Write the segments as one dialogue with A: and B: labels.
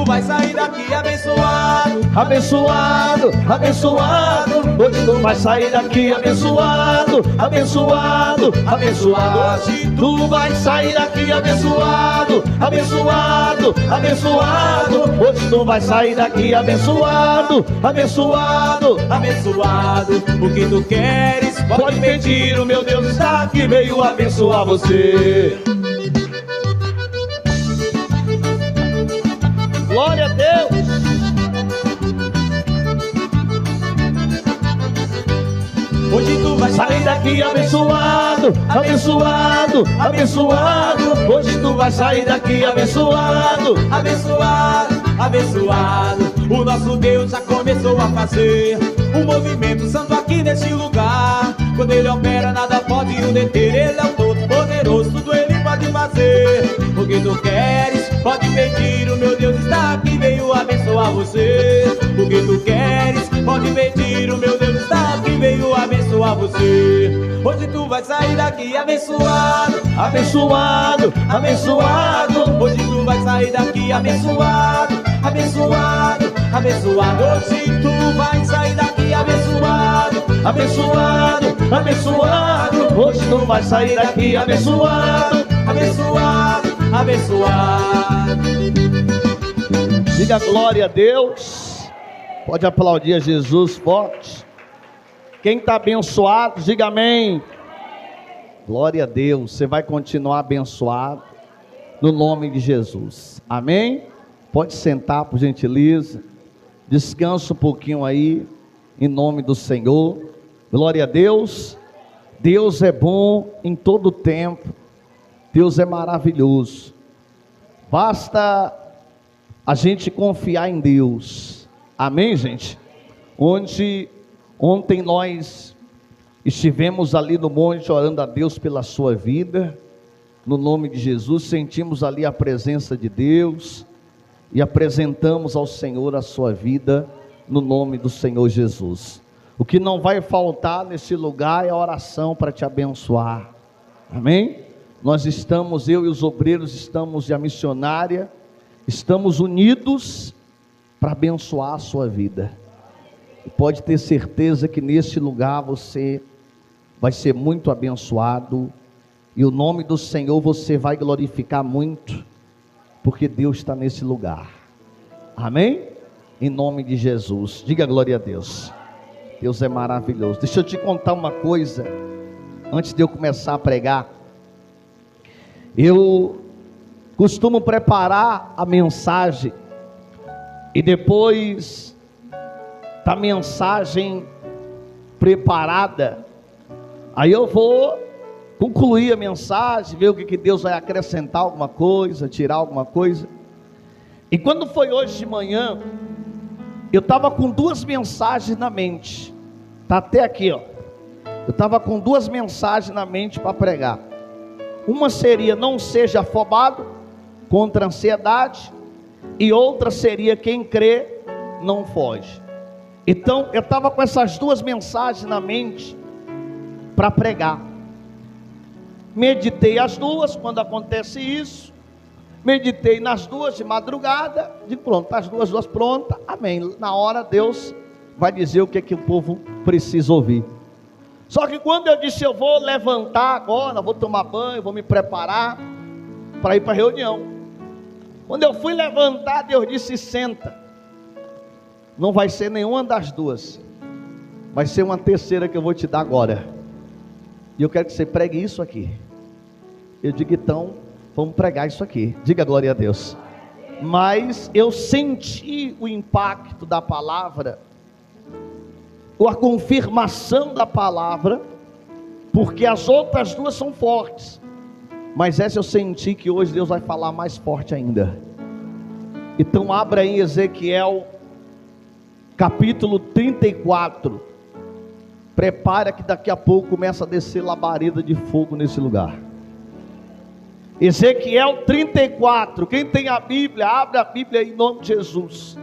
A: tu vai sair daqui abençoado.
B: Abençoado, abençoado. Hoje tu vai sair daqui abençoado, abençoado, abençoado. Hoje tu vai sair daqui abençoado, abençoado, abençoado. Hoje tu vai sair daqui abençoado, abençoado,
A: Abençoado, o que tu queres
B: pode pedir, o meu Deus está aqui, veio abençoar você. Glória a Deus.
A: Hoje tu vai
B: Sair daqui abençoado, abençoado, abençoado. Hoje tu vai sair daqui abençoado,
A: abençoado, abençoado. O nosso Deus já começou a fazer um movimento santo aqui nesse lugar. Quando Ele opera nada pode o deter. Ele é o todo poderoso, tudo Ele pode fazer. O que tu queres pode pedir, o meu Deus está aqui, veio abençoar você. O que tu queres pode pedir, o meu Deus está aqui, veio abençoar você. Hoje tu vai sair daqui abençoado,
B: abençoado, abençoado.
A: hoje tu vai sair daqui abençoado, abençoado, abençoado. Hoje tu vai sair daqui abençoado,
B: Abençoado, abençoado. Hoje tu vai sair daqui abençoado,
A: abençoado, abençoado.
B: Diga glória a Deus. Pode aplaudir a Jesus forte. Quem está abençoado, diga amém. Glória a Deus. Você vai continuar abençoado no nome de Jesus. Amém? Pode sentar, por gentileza. Descansa um pouquinho aí, em nome do Senhor. Glória a Deus. Deus é bom em todo tempo. Deus é maravilhoso. Basta a gente confiar em Deus. Amém, gente? Ontem nós estivemos ali no monte orando a Deus pela sua vida. No nome de Jesus, sentimos ali a presença de Deus e apresentamos ao Senhor a sua vida no nome do Senhor Jesus. O que não vai faltar nesse lugar é a oração para te abençoar. Amém? Nós estamos, eu e os obreiros estamos, e a missionária, estamos unidos para abençoar a sua vida. E pode ter certeza que neste lugar você vai ser muito abençoado. E o nome do Senhor você vai glorificar muito, porque Deus está nesse lugar. Amém? Em nome de Jesus. Diga glória a Deus. Deus é maravilhoso. Deixa eu te contar uma coisa, antes de eu começar a pregar. Eu costumo preparar a mensagem, e depois da mensagem preparada, aí eu vou concluir a mensagem, ver o que Deus vai acrescentar alguma coisa, tirar alguma coisa. E quando foi hoje de manhã, eu estava com duas mensagens na mente. Está até aqui, ó. Eu estava com duas mensagens na mente para pregar. Uma seria: não seja afobado contra a ansiedade. E outra seria: quem crê não foge. Então eu estava com essas duas mensagens na mente para pregar. Meditei as duas quando acontece isso. Meditei nas duas de madrugada. De pronto, as duas prontas. Amém. Na hora Deus vai dizer o que o povo precisa ouvir. Só que quando eu disse: eu vou levantar agora, vou tomar banho, vou me preparar para ir para a reunião. Quando eu fui levantar, Deus disse: senta. Não vai ser nenhuma das duas, vai ser uma terceira que eu vou te dar agora. E eu quero que você pregue isso aqui. Eu digo: então, vamos pregar isso aqui. Diga glória a Deus. Mas eu senti o impacto da palavra, ou a confirmação da palavra, porque as outras duas são fortes, mas essa eu senti que hoje Deus vai falar mais forte ainda. Então abra em Ezequiel capítulo 34. Prepara que daqui a pouco começa a descer labareda de fogo nesse lugar. Ezequiel 34. Quem tem a Bíblia, abre a Bíblia em nome de Jesus.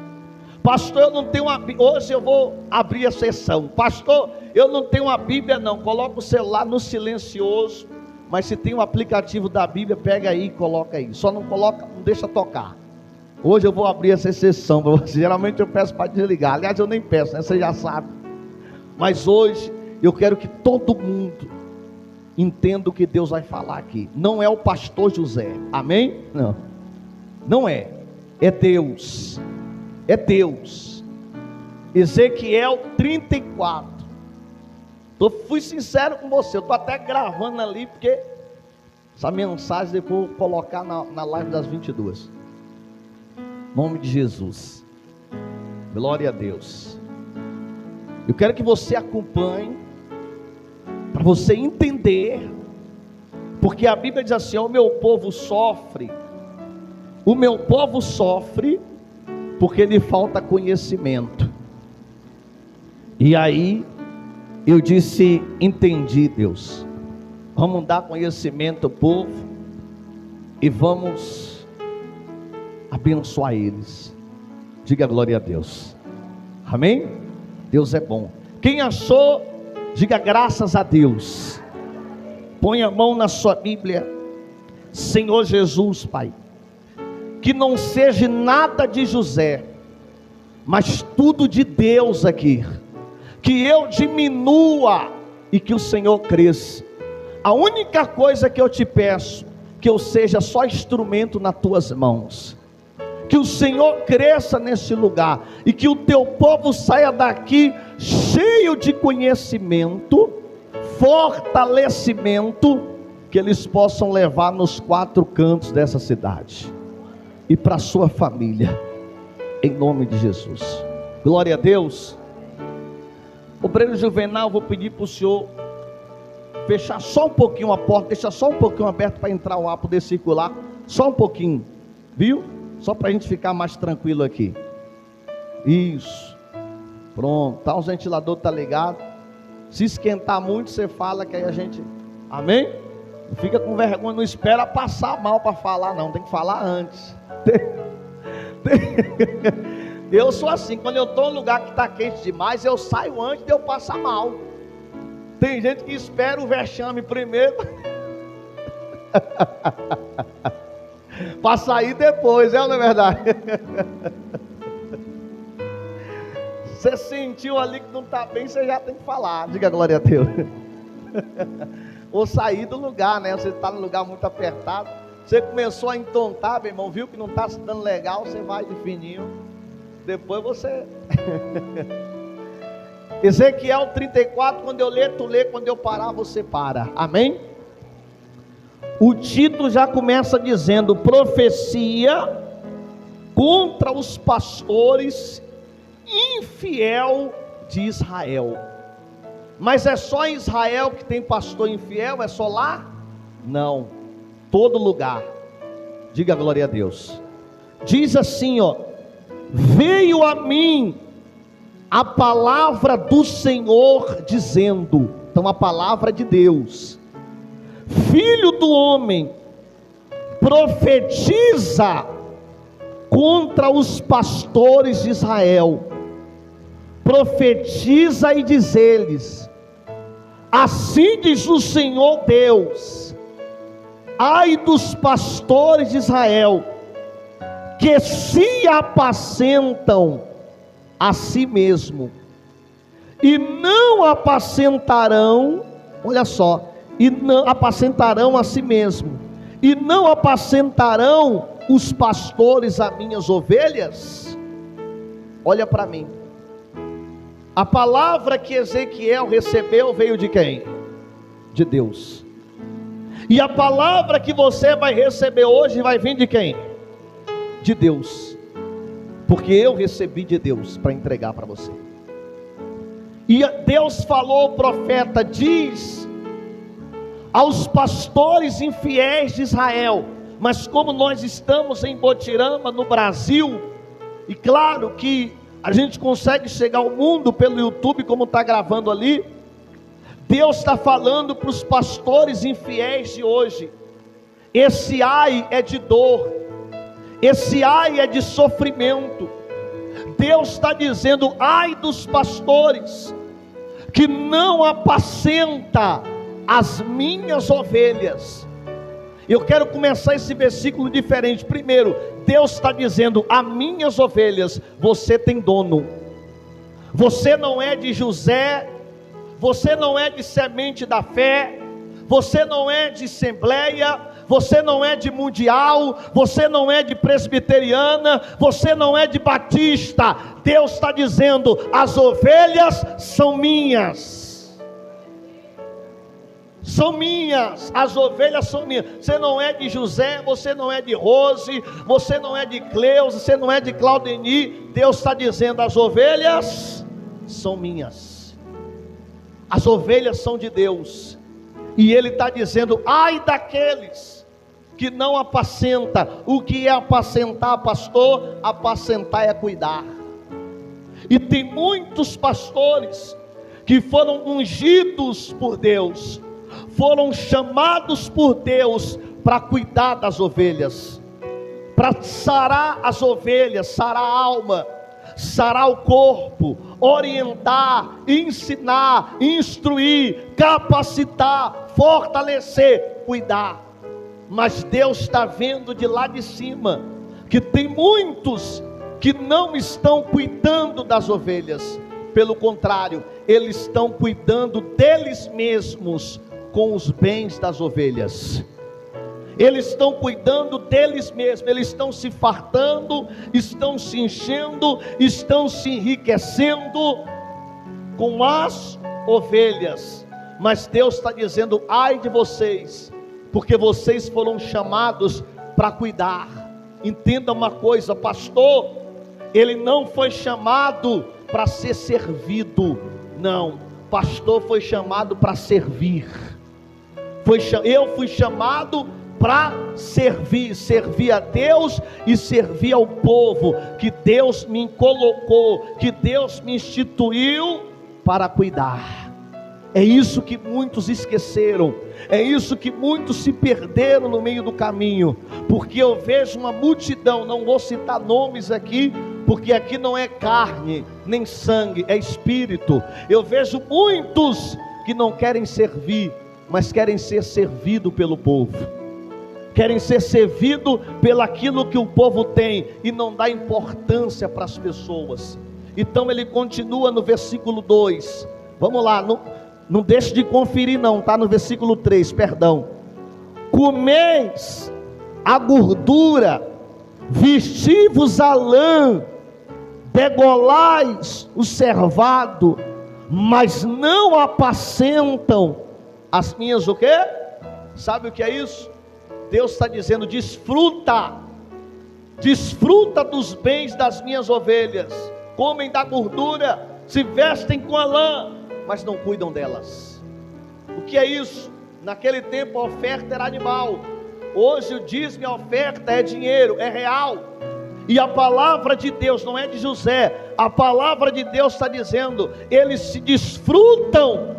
B: Pastor, eu não tenho uma Bíblia. Hoje eu vou abrir a sessão. Pastor, eu não tenho uma Bíblia não. Coloca o celular no silencioso. Mas se tem um aplicativo da Bíblia, pega aí e coloca aí. Só não coloca, não deixa tocar. Hoje eu vou abrir essa exceção para você. Geralmente eu peço para desligar. Aliás, eu nem peço, né? Você já sabe. Mas hoje eu quero que todo mundo entenda o que Deus vai falar aqui. Não é o pastor José. Amém? Não. Não é. É Deus. É Deus. Ezequiel 34. Eu fui sincero com você. Eu estou até gravando ali, porque essa mensagem depois eu vou colocar na live das 22. Em nome de Jesus. Glória a Deus. Eu quero que você acompanhe, para você entender, porque a Bíblia diz assim: o meu povo sofre porque lhe falta conhecimento. E aí eu disse: entendi, Deus, vamos dar conhecimento ao povo e vamos abençoar eles. Diga glória a Deus. Amém? Deus é bom. Quem achou, diga graças a Deus. Põe a mão na sua Bíblia. Senhor Jesus, Pai, que não seja nada de José, mas tudo de Deus aqui. Que eu diminua e que o Senhor cresça. A única coisa que eu te peço, que eu seja só instrumento nas tuas mãos. Que o Senhor cresça nesse lugar e que o teu povo saia daqui cheio de conhecimento, fortalecimento, que eles possam levar nos 4 cantos dessa cidade e para a sua família, em nome de Jesus. Glória a Deus. Obreiro Juvenal, vou pedir para o senhor fechar só um pouquinho a porta, deixa só um pouquinho aberto para entrar o ar, poder circular, só um pouquinho, viu? Só para a gente ficar mais tranquilo aqui. Isso. Pronto, tá, o ventilador tá ligado. Se esquentar muito, você fala que aí a gente... Amém? Não fica com vergonha, não espera passar mal para falar não, tem que falar antes. Eu sou assim, quando eu estou num lugar que está quente demais, eu saio antes de eu passar mal. Tem gente que espera o vexame primeiro para sair depois, não é verdade? Você sentiu ali que não está bem, você já tem que falar. Diga glória a Deus. Ou sair do lugar, né? Você está num lugar muito apertado, você começou a entontar, meu irmão, viu que não está se dando legal, você vai de fininho, depois você... Ezequiel 34, quando eu ler, tu lê, quando eu parar, você para. Amém? O título já começa dizendo: profecia contra os pastores infiel de Israel. Mas é só em Israel que tem pastor infiel? É só lá? Não, todo lugar. Diga glória a Deus. Diz assim, ó: veio a mim a palavra do Senhor dizendo. Então a palavra de Deus: filho do homem, profetiza contra os pastores de Israel. Profetiza e diz-lhes: assim diz o Senhor Deus: ai dos pastores de Israel, que se apacentam a si mesmo, e não apacentarão, olha só, e não apacentarão a si mesmo, e não apacentarão os pastores as minhas ovelhas. Olha para mim, a palavra que Ezequiel recebeu veio de quem? De Deus. E a palavra que você vai receber hoje vai vir de quem? De Deus. Porque eu recebi de Deus para entregar para você. E Deus falou ao profeta: diz aos pastores infiéis de Israel. Mas como nós estamos em Botirama, no Brasil, e claro que a gente consegue chegar ao mundo pelo YouTube, como está gravando ali, Deus está falando para os pastores infiéis de hoje. Esse ai é de dor, esse ai é de sofrimento. Deus está dizendo: ai dos pastores que não apacenta as minhas ovelhas. Eu quero começar esse versículo diferente. Primeiro, Deus está dizendo: as minhas ovelhas, você tem dono. Você não é de José, você não é de Semente da Fé, você não é de Assembleia, você não é de Mundial, você não é de Presbiteriana, você não é de Batista. Deus está dizendo: as ovelhas são minhas. São minhas, as ovelhas são minhas. Você não é de José, você não é de Rose, você não é de Cleusa, você não é de Claudeni. Deus está dizendo: as ovelhas são minhas. As ovelhas são de Deus. E Ele está dizendo: ai daqueles que não apacenta. O que é apacentar, pastor? Apacentar é cuidar. E tem muitos pastores que foram ungidos por Deus, foram chamados por Deus para cuidar das ovelhas, para sarar as ovelhas, sarar a alma, sarar o corpo, orientar, ensinar, instruir, capacitar, fortalecer, cuidar. Mas Deus está vendo de lá de cima que tem muitos que não estão cuidando das ovelhas. Pelo contrário, eles estão cuidando deles mesmos com os bens das ovelhas. Eles estão cuidando deles mesmos, eles estão se fartando, estão se enchendo, estão se enriquecendo com as ovelhas. Mas Deus está dizendo: ai de vocês, porque vocês foram chamados para cuidar. Entenda uma coisa, pastor, ele não foi chamado para ser servido, não. Pastor foi chamado para servir. Eu fui chamado para servir a Deus e servir ao povo que Deus me colocou, que Deus me instituiu para cuidar. É isso que muitos esqueceram, é isso que muitos se perderam no meio do caminho, porque eu vejo uma multidão, não vou citar nomes aqui, porque aqui não é carne, nem sangue, é espírito. Eu vejo muitos que não querem servir, mas querem ser servido pelo povo, querem ser servido pelaquilo que o povo tem, e não dá importância para as pessoas. Então ele continua no versículo 2, vamos lá, não deixe de conferir não, está no versículo 3, perdão. Comeis a gordura, vestivos a lã, degolais o cervado, mas não apacentam as minhas o quê? Sabe o que é isso? Deus está dizendo: desfruta dos bens das minhas ovelhas, comem da gordura, se vestem com a lã, mas não cuidam delas. O que é isso? Naquele tempo a oferta era animal, hoje o dízimo e a oferta é dinheiro, é real. E a palavra de Deus, não é de José, a palavra de Deus está dizendo: eles se desfrutam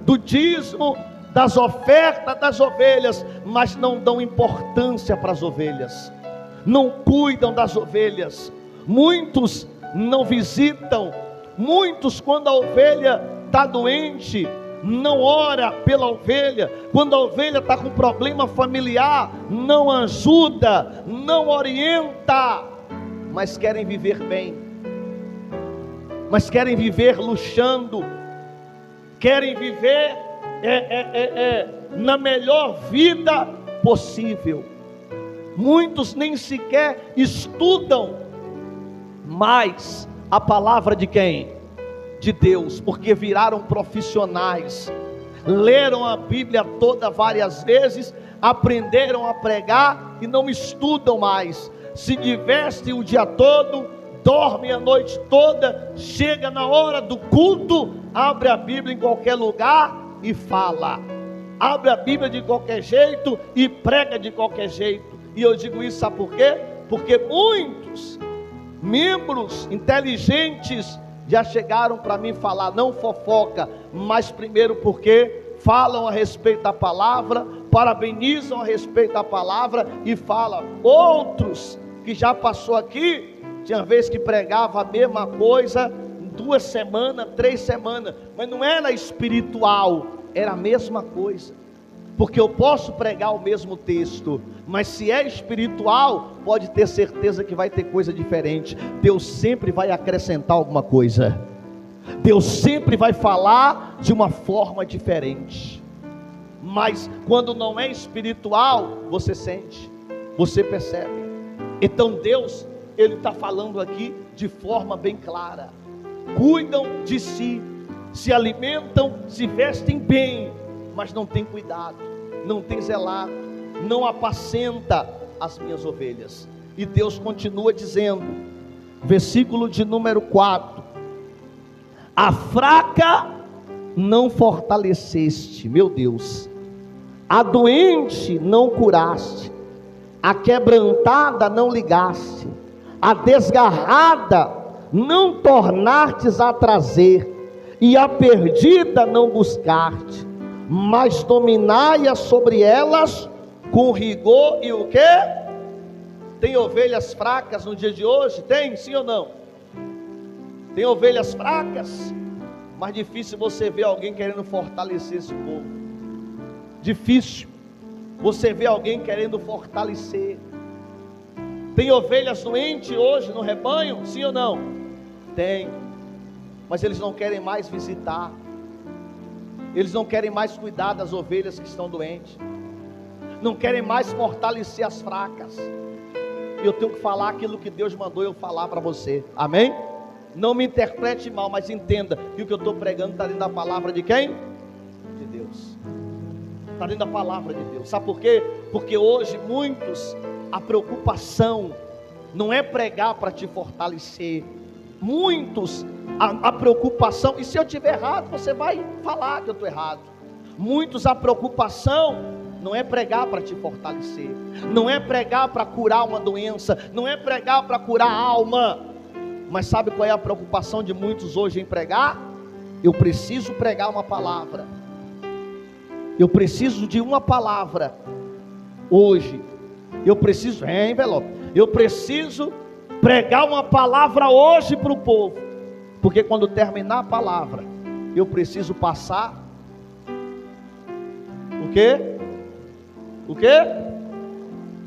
B: do dízimo, das ofertas das ovelhas, mas não dão importância para as ovelhas, não cuidam das ovelhas. Muitos não visitam, muitos, quando a ovelha está doente, não ora pela ovelha, quando a ovelha está com problema familiar, não ajuda, não orienta, mas querem viver bem, mas querem viver luxando, querem viver na melhor vida possível. Muitos nem sequer estudam mais a palavra de quem? De Deus, porque viraram profissionais, leram a Bíblia toda várias vezes, aprenderam a pregar e não estudam mais, se divertem o dia todo, dormem a noite toda, chega na hora do culto, abre a Bíblia em qualquer lugar e fala, abre a Bíblia de qualquer jeito e prega de qualquer jeito. E eu digo isso, sabe por quê? Porque muitos membros inteligentes já chegaram para mim falar, não fofoca, mas primeiro porque falam a respeito da palavra, parabenizam a respeito da palavra e falam. Outros que já passou aqui, tinha vez que pregava a mesma coisa 2 semanas, 3 semanas, mas não era espiritual, era a mesma coisa. Porque eu posso pregar o mesmo texto, mas se é espiritual, pode ter certeza que vai ter coisa diferente. Deus sempre vai acrescentar alguma coisa. Deus sempre vai falar de uma forma diferente. Mas quando não é espiritual, você sente, você percebe. Então Deus, Ele está falando aqui de forma bem clara. Cuidam de si, se alimentam, se vestem bem, mas não tem cuidado, não tem zelado, não apacenta as minhas ovelhas. E Deus continua dizendo, versículo de número 4: a fraca não fortaleceste, meu Deus, a doente não curaste, a quebrantada não ligaste, a desgarrada não tornastes a trazer, e a perdida não buscaste, mas dominai-as sobre elas com rigor. E o que? Tem ovelhas fracas no dia de hoje? Tem, sim ou não? Tem ovelhas fracas, mas difícil você ver alguém querendo fortalecer esse povo. Difícil você ver alguém querendo fortalecer. Tem ovelhas doentes hoje no rebanho? Sim ou não? Tem, mas eles não querem mais visitar. Eles não querem mais cuidar das ovelhas que estão doentes, não querem mais fortalecer as fracas. E eu tenho que falar aquilo que Deus mandou eu falar para você, amém? Não me interprete mal, mas entenda que o que eu estou pregando está dentro da palavra de quem? De Deus. Está dentro da palavra de Deus. Sabe por quê? Porque hoje muitos, a preocupação não é pregar para te fortalecer. Muitos, a preocupação, e se eu estiver errado, você vai falar que eu estou errado. Muitos, a preocupação não é pregar para te fortalecer, não é pregar para curar uma doença, não é pregar para curar a alma. Mas sabe qual é a preocupação de muitos hoje em pregar? Eu preciso pregar uma palavra, eu preciso de uma palavra hoje, eu preciso, envelope, eu preciso pregar uma palavra hoje para o povo, porque quando terminar a palavra, eu preciso passar o quê? O quê?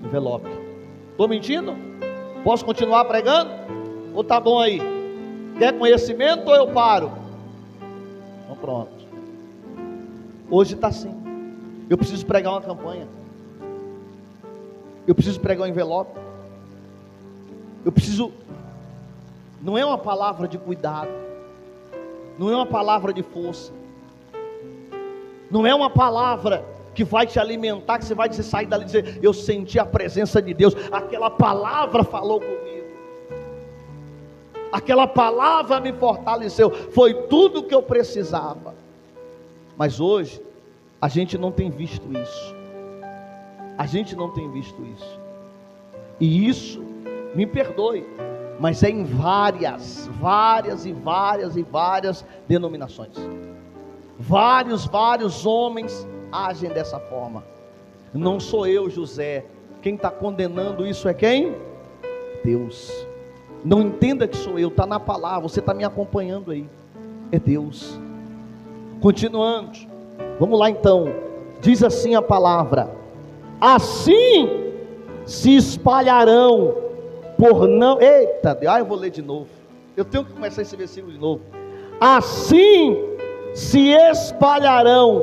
B: Envelope. Estou mentindo? Posso continuar pregando? Ou tá bom aí? Quer conhecimento ou eu paro? Então pronto. Hoje está assim. Eu preciso pregar uma campanha. Eu preciso pregar um envelope. Eu preciso. Não é uma palavra de cuidado, não é uma palavra de força, não é uma palavra que vai te alimentar, que você vai sair dali e dizer, eu senti a presença de Deus, aquela palavra falou comigo, aquela palavra me fortaleceu, foi tudo o que eu precisava. Mas hoje, a gente não tem visto isso, a gente não tem visto isso, e isso, me perdoe, mas é em várias denominações, vários homens agem dessa forma. Não sou eu, José, quem está condenando isso é quem? Deus. Não entenda que sou eu, está na palavra, você está me acompanhando aí, é Deus. Continuando, vamos lá então, diz assim a palavra: assim se espalharão por não, eita, eu vou ler de novo, eu tenho que começar esse versículo de novo. Assim se espalharão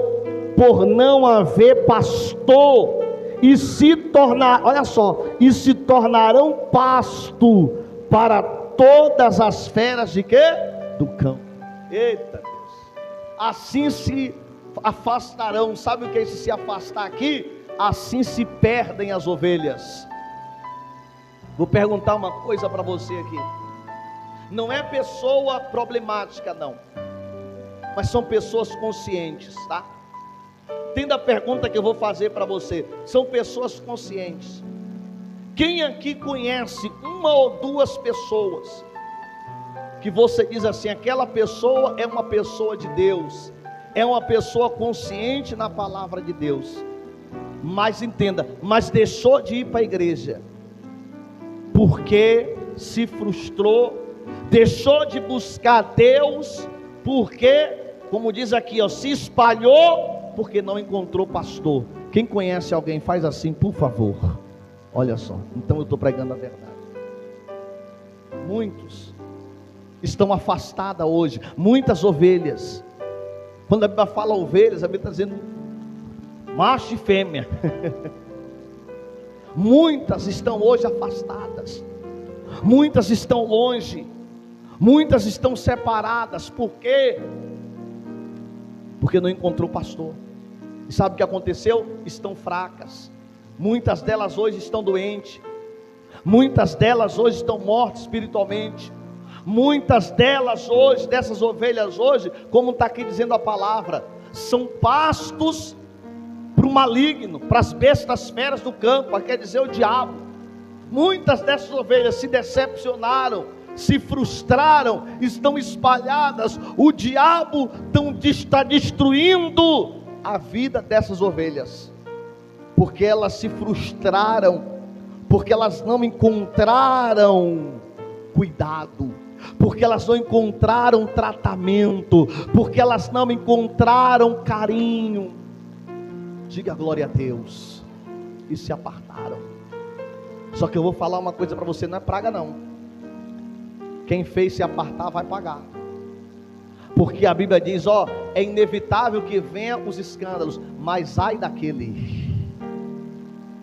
B: por não haver pastor, e se tornar, olha só, e se tornarão pasto para todas as feras de quê? Do campo. Eita Deus, assim se afastarão. Sabe o que é esse se afastar aqui? Assim se perdem as ovelhas. Vou perguntar uma coisa para você aqui. Não é pessoa problemática não, mas são pessoas conscientes, tá? Entenda a pergunta que eu vou fazer para você. São pessoas conscientes. Quem aqui conhece uma ou duas pessoas que você diz assim, aquela pessoa é uma pessoa de Deus, é uma pessoa consciente na palavra de Deus, mas entenda, mas deixou de ir para a igreja porque se frustrou, deixou de buscar Deus porque, como diz aqui, se espalhou porque não encontrou pastor. Quem conhece alguém, faz assim, por favor. Olha só, então eu estou pregando a verdade. Muitos estão afastados hoje, muitas ovelhas. Quando a Bíblia fala ovelhas, a Bíblia está dizendo macho e fêmea. Muitas estão hoje afastadas, muitas estão longe, muitas estão separadas. Por quê? Porque não encontrou pastor. E sabe o que aconteceu? Estão fracas. Muitas delas hoje estão doentes. Muitas delas hoje estão mortas espiritualmente. Muitas delas hoje, dessas ovelhas hoje, como está aqui dizendo a palavra, são pastos para o maligno, para as bestas feras do campo, quer dizer o diabo. Muitas dessas ovelhas se decepcionaram, se frustraram, estão espalhadas. O diabo está destruindo a vida dessas ovelhas, porque elas se frustraram, porque elas não encontraram cuidado, porque elas não encontraram tratamento, porque elas não encontraram carinho. Diga glória a Deus. E se apartaram. Só que eu vou falar uma coisa para você, não é praga não. Quem fez se apartar vai pagar. Porque a Bíblia diz, é inevitável que venham os escândalos, mas ai daquele.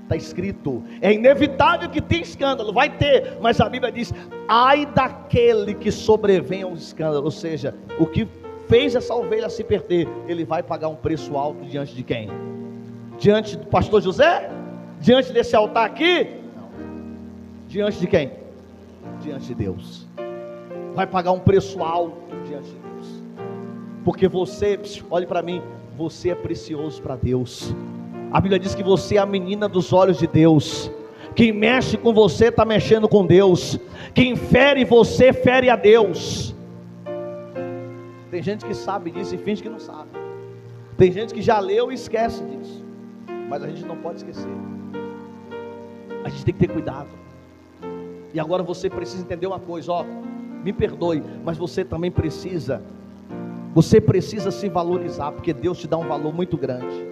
B: Está escrito, é inevitável que tenha escândalo, vai ter, mas a Bíblia diz, ai daquele que sobrevenha um escândalo. Ou seja, o que fez essa ovelha se perder, ele vai pagar um preço alto diante de quem? Diante do pastor José? Diante desse altar aqui? Não. Diante de quem? Diante de Deus. Vai pagar um preço alto diante de Deus. Porque você, olhe para mim, você é precioso para Deus. A Bíblia diz que você é a menina dos olhos de Deus. Quem mexe com você está mexendo com Deus. Quem fere você, fere a Deus. Tem gente que sabe disso e finge que não sabe. Tem gente que já leu e esquece disso. Mas a gente não pode esquecer. A gente tem que ter cuidado. E agora você precisa entender uma coisa, me perdoe, mas você também precisa. Você precisa se valorizar, porque Deus te dá um valor muito grande.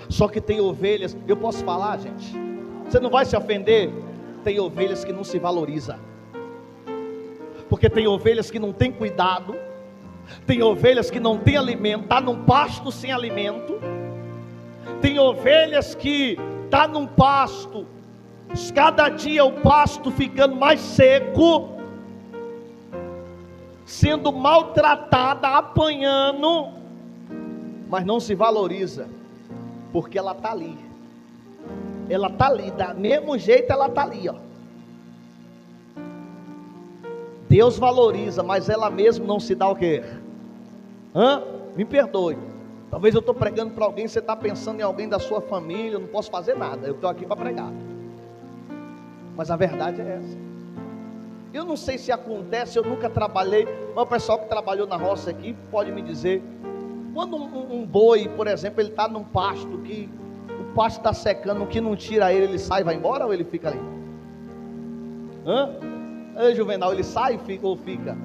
B: Só que tem ovelhas, eu posso falar, gente? Você não vai se ofender? Tem ovelhas que não se valorizam. Porque tem ovelhas que não tem cuidado. Tem ovelhas que não tem alimento, está num pasto sem alimento. Tem ovelhas que está num pasto, cada dia o pasto ficando mais seco, sendo maltratada, apanhando, mas não se valoriza, porque ela está ali. Ela está ali, do mesmo jeito ela está ali, Deus valoriza, mas ela mesma não se dá o quê? Me perdoe. Talvez eu estou pregando para alguém, você está pensando em alguém da sua família, eu não posso fazer nada, eu estou aqui para pregar. Mas a verdade é essa. Eu não sei se acontece, eu nunca trabalhei, mas o pessoal que trabalhou na roça aqui pode me dizer. Quando um boi, por exemplo, ele está num pasto, que o pasto está secando, o que não tira ele sai e vai embora, ou ele fica ali? Ei, Juvenal, ele sai ou fica?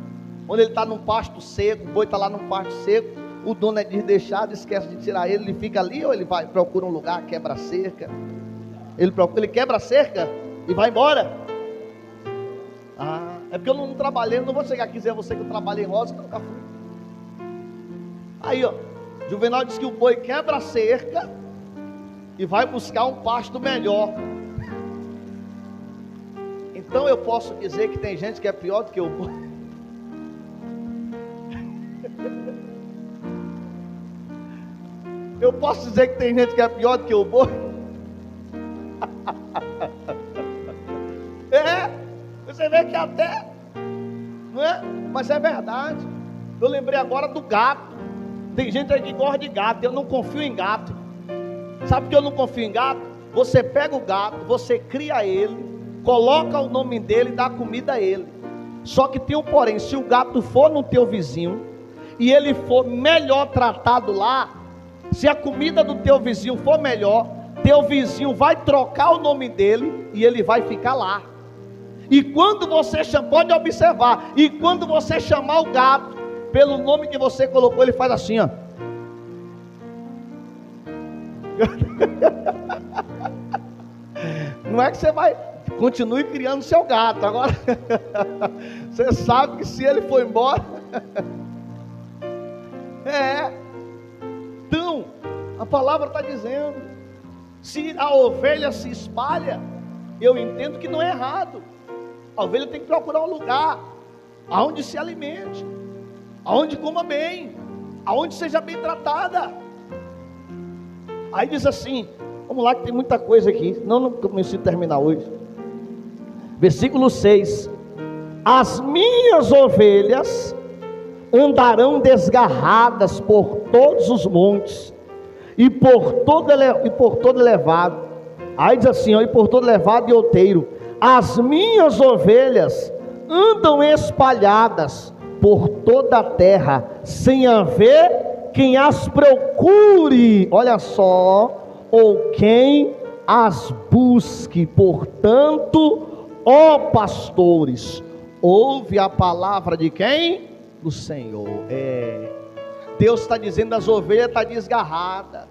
B: Quando ele está num pasto seco, o boi está lá num pasto seco, o dono é desdeixado, esquece de tirar ele fica ali, ou ele vai, procura um lugar, quebra a cerca? Ele quebra a cerca e vai embora? É porque eu não trabalhei, não vou chegar aqui e dizer a você que eu trabalhei em roça, que eu nunca fui. Aí, Juvenal diz que o boi quebra a cerca e vai buscar um pasto melhor. Então eu posso dizer que tem gente que é pior do que o boi. Eu posso dizer que tem gente que é pior do que o boi? Você vê que até, não é? Mas é verdade. Eu lembrei agora do gato. Tem gente aí que gosta de gato. Eu não confio em gato. Sabe por que eu não confio em gato? Você pega o gato, você cria ele, coloca o nome dele e dá comida a ele. Só que tem um porém, se o gato for no teu vizinho e ele for melhor tratado lá, se a comida do teu vizinho for melhor, teu vizinho vai trocar o nome dele e ele vai ficar lá. E quando você pode observar, e quando você chamar o gato pelo nome que você colocou, ele faz assim, Não é que você vai, continue criando seu gato. Agora, você sabe que se ele for embora, então, a palavra está dizendo, se a ovelha se espalha, eu entendo que não é errado. A ovelha tem que procurar um lugar aonde se alimente, aonde coma bem, aonde seja bem tratada. Aí diz assim, vamos lá que tem muita coisa aqui, não comecei a terminar hoje. Versículo 6: as minhas ovelhas andarão desgarradas por todos os montes e por todo elevado. Aí diz assim, ó, e por todo elevado e outeiro. As minhas ovelhas andam espalhadas por toda a terra, sem haver quem as procure. Olha só, ou quem as busque. Portanto, ó pastores, ouve a palavra de quem? Do Senhor. Deus está dizendo, as ovelhas estão desgarradas,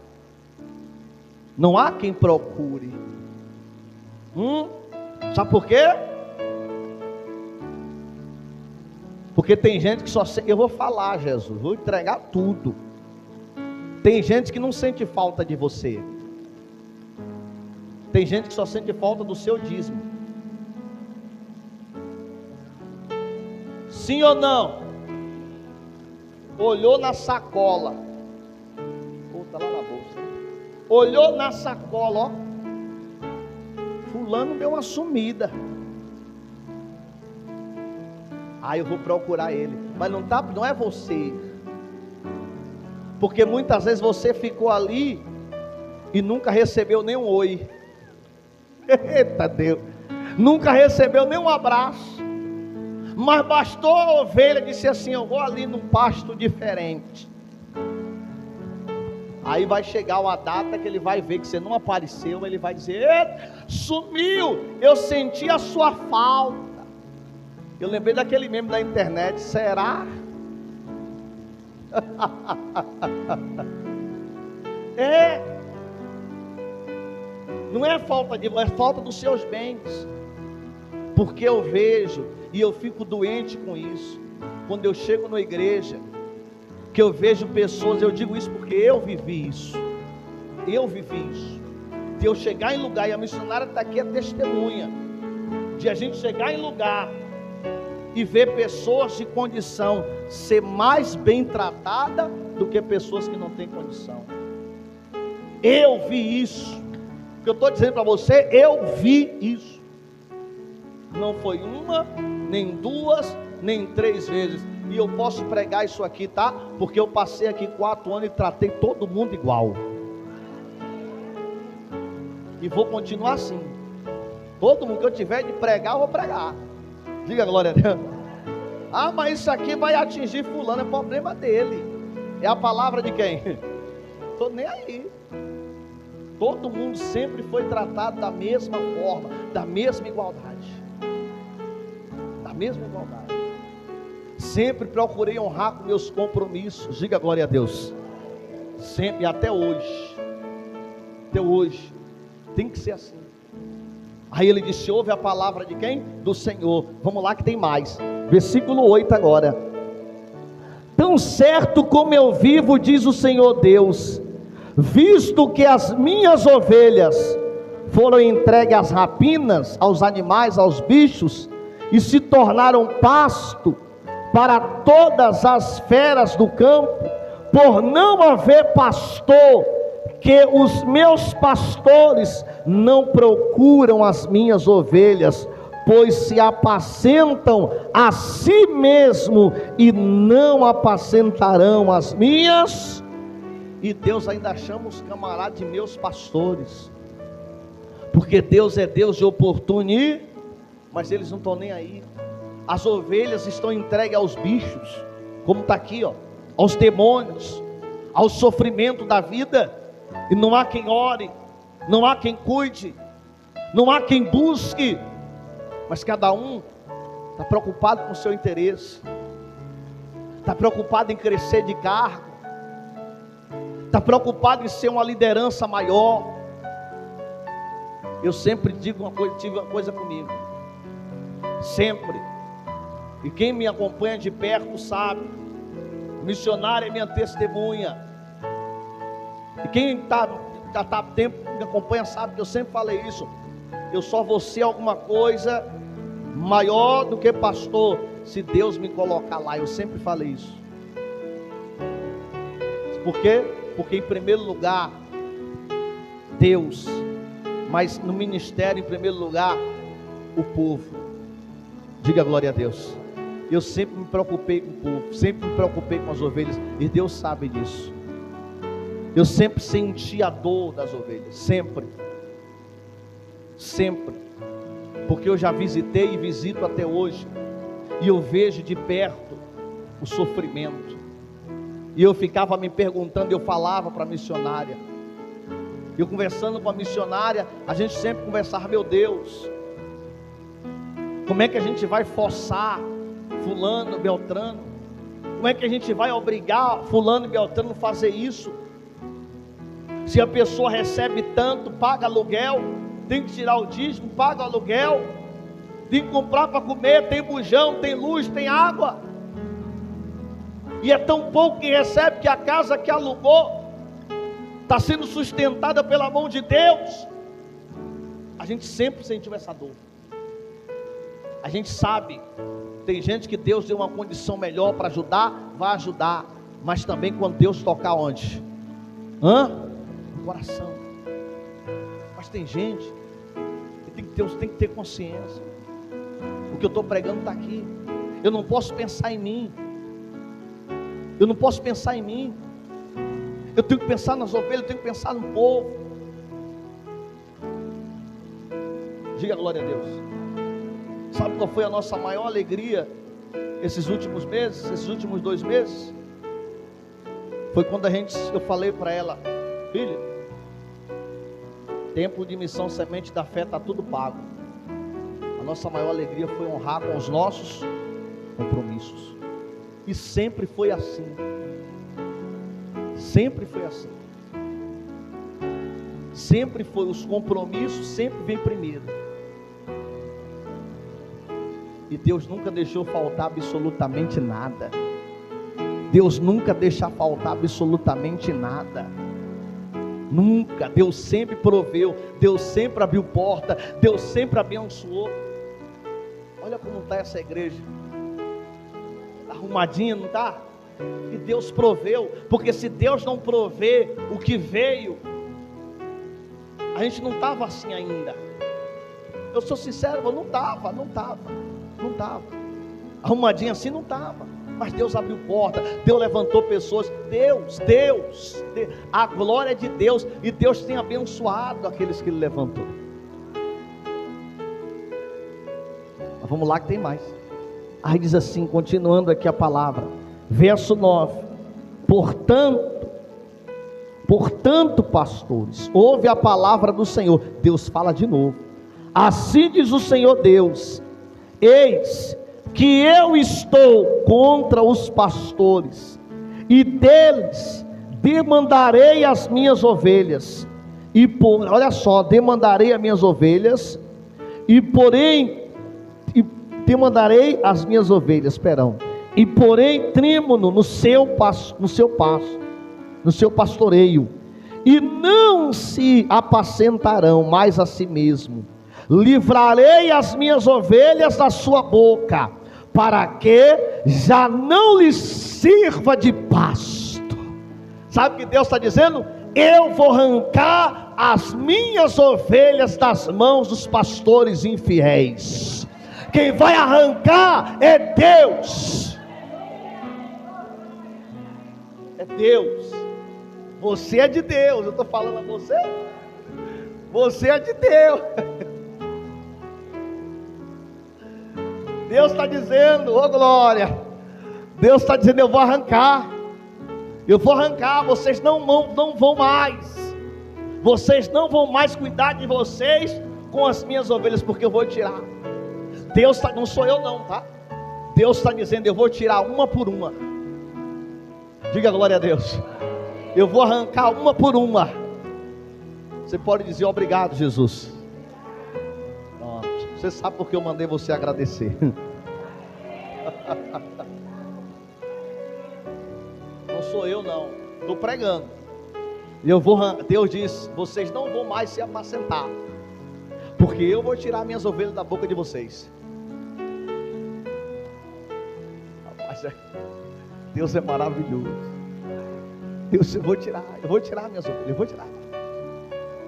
B: não há quem procure. Sabe por quê? Porque tem gente que só sente, eu vou falar, Jesus, vou entregar tudo. Tem gente que não sente falta de você. Tem gente que só sente falta do seu dízimo. Sim ou não? Olhou na sacola, tá lá na bolsa. Olhou na sacola, ó, fulano deu uma sumida. Aí eu vou procurar ele. Mas não é você. Porque muitas vezes você ficou ali e nunca recebeu nem um oi. Eita Deus! Nunca recebeu nem um abraço. Mas bastou a ovelha, disse assim, eu vou ali num pasto diferente. Aí vai chegar uma data que ele vai ver que você não apareceu, ele vai dizer, sumiu, eu senti a sua falta. Eu lembrei daquele meme da internet, será? Não é falta de, é falta dos seus bens. Porque eu vejo, e eu fico doente com isso, quando eu chego na igreja, que eu vejo pessoas, eu digo isso porque eu vivi isso, de eu chegar em lugar, e a missionária está aqui, é testemunha, de a gente chegar em lugar, e ver pessoas de condição, ser mais bem tratada, do que pessoas que não têm condição. Eu vi isso, o que eu estou dizendo para você, eu vi isso. Não foi uma, nem duas, nem 3 vezes. E eu posso pregar isso aqui, tá? Porque eu passei aqui 4 anos e tratei todo mundo igual. E vou continuar assim. Todo mundo que eu tiver de pregar, eu vou pregar. Diga glória a Deus. Ah, mas isso aqui vai atingir fulano, é problema dele. É a palavra de quem? Estou nem aí. Todo mundo sempre foi tratado da mesma forma, da mesma igualdade. Mesma igualdade. Sempre procurei honrar com meus compromissos. Diga glória a Deus. Sempre, até hoje. Até hoje. Tem que ser assim. Aí ele disse, ouve a palavra de quem? Do Senhor. Vamos lá que tem mais. Versículo 8 agora. Tão certo como eu vivo, diz o Senhor Deus, visto que as minhas ovelhas foram entregues às rapinas, aos animais, aos bichos, e se tornaram pasto para todas as feras do campo, por não haver pastor, que os meus pastores não procuram as minhas ovelhas, pois se apacentam a si mesmo e não apacentarão as minhas. E Deus ainda chama os camaradas de meus pastores, porque Deus é Deus de oportunidade, mas eles não estão nem aí. As ovelhas estão entregues aos bichos, como está aqui, ó, aos demônios, ao sofrimento da vida, e não há quem ore, não há quem cuide, não há quem busque, mas cada um está preocupado com o seu interesse, está preocupado em crescer de cargo, está preocupado em ser uma liderança maior. Eu sempre digo uma coisa, tive uma coisa comigo, sempre, e quem me acompanha de perto sabe, missionária é minha testemunha, e quem já está tempo me acompanha sabe que eu sempre falei isso: eu só vou ser alguma coisa maior do que pastor se Deus me colocar lá. Eu sempre falei isso. Por quê? Porque em primeiro lugar Deus, mas no ministério em primeiro lugar o povo. Diga glória a Deus. Eu sempre me preocupei com o povo, sempre me preocupei com as ovelhas, e Deus sabe disso. Eu sempre senti a dor das ovelhas, sempre, porque eu já visitei e visito até hoje, e eu vejo de perto o sofrimento, e eu ficava me perguntando, eu falava para a missionária, eu conversando com a missionária, a gente sempre conversava: meu Deus, como é que a gente vai forçar fulano, beltrano? Como é que a gente vai obrigar fulano e beltrano a fazer isso? Se a pessoa recebe tanto, paga aluguel, tem que tirar o dízimo, paga o aluguel, tem que comprar para comer, tem bujão, tem luz, tem água, e é tão pouco que recebe que a casa que alugou está sendo sustentada pela mão de Deus. A gente sempre sentiu essa dor. A gente sabe, tem gente que Deus deu uma condição melhor para ajudar, vai ajudar, mas também quando Deus tocar onde? No coração. Mas tem gente que tem que ter consciência. O que eu estou pregando está aqui. Eu não posso pensar em mim. Eu não posso pensar em mim. Eu tenho que pensar nas ovelhas, eu tenho que pensar no povo. Diga glória a Deus. Sabe qual foi a nossa maior alegria esses últimos meses, esses últimos 2 meses? Foi quando eu falei para ela: filha, tempo de missão Semente da Fé está tudo pago. A nossa maior alegria foi honrar com os nossos compromissos. E sempre foi assim. Sempre foi assim. Sempre foi, os compromissos sempre vêm primeiro. E Deus nunca deixou faltar absolutamente nada. Deus nunca deixa faltar absolutamente nada. Nunca. Deus sempre proveu, Deus sempre abriu porta, Deus sempre abençoou. Olha como está essa igreja, arrumadinha, não está? E Deus proveu, porque se Deus não prover o que veio, a gente não estava assim ainda. Eu sou sincero, eu não estava arrumadinha assim, não estava. Mas Deus abriu porta, Deus levantou pessoas. Deus, a glória de Deus, e Deus tem abençoado aqueles que Ele levantou. Mas vamos lá que tem mais. Aí diz assim, continuando aqui a palavra, verso 9: portanto, pastores, ouve a palavra do Senhor. Deus fala de novo: assim diz o Senhor Deus: eis que eu estou contra os pastores, e deles demandarei as minhas ovelhas, demandarei as minhas ovelhas, demandarei as minhas ovelhas, e porém trimo-no no seu pastoreio, e não se apacentarão mais a si mesmo. Livrarei as minhas ovelhas da sua boca, para que já não lhes sirva de pasto. Sabe o que Deus está dizendo? Eu vou arrancar as minhas ovelhas das mãos dos pastores infiéis. Quem vai arrancar é Deus. É Deus. Você é de Deus. Eu estou falando a você. Você é de Deus. Deus está dizendo, ô glória, Deus está dizendo: eu vou arrancar, vocês não vão mais, vocês não vão mais cuidar de vocês com as minhas ovelhas, porque eu vou tirar. Deus está, não sou eu não, tá? Deus está dizendo: eu vou tirar uma por uma. Diga glória a Deus. Eu vou arrancar uma por uma. Você pode dizer obrigado, Jesus. Pronto. Você sabe por que eu mandei você agradecer. Não sou eu não. Estou pregando. E Deus diz: vocês não vão mais se apacentar, porque eu vou tirar minhas ovelhas da boca de vocês. Rapaz, Deus é maravilhoso. Deus, eu vou tirar minhas ovelhas, eu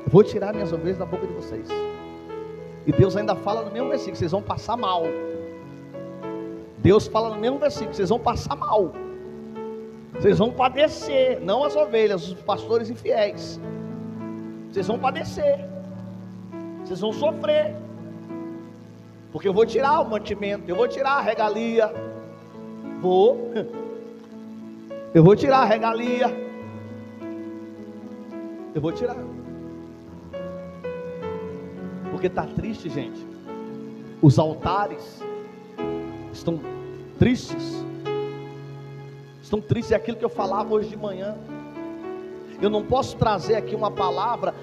B: vou tirar minhas ovelhas da boca de vocês. E Deus ainda fala no mesmo versículo: vocês vão passar mal. Deus fala no mesmo versículo: vocês vão passar mal. Vocês vão padecer, não as ovelhas, os pastores infiéis. Vocês vão padecer. Vocês vão sofrer. Porque eu vou tirar o mantimento, eu vou tirar a regalia. Eu vou tirar a regalia. Eu vou tirar. Porque está triste, gente. Os altares estão tristes. Estão tristes. É aquilo que eu falava hoje de manhã. Eu não posso trazer aqui uma palavra.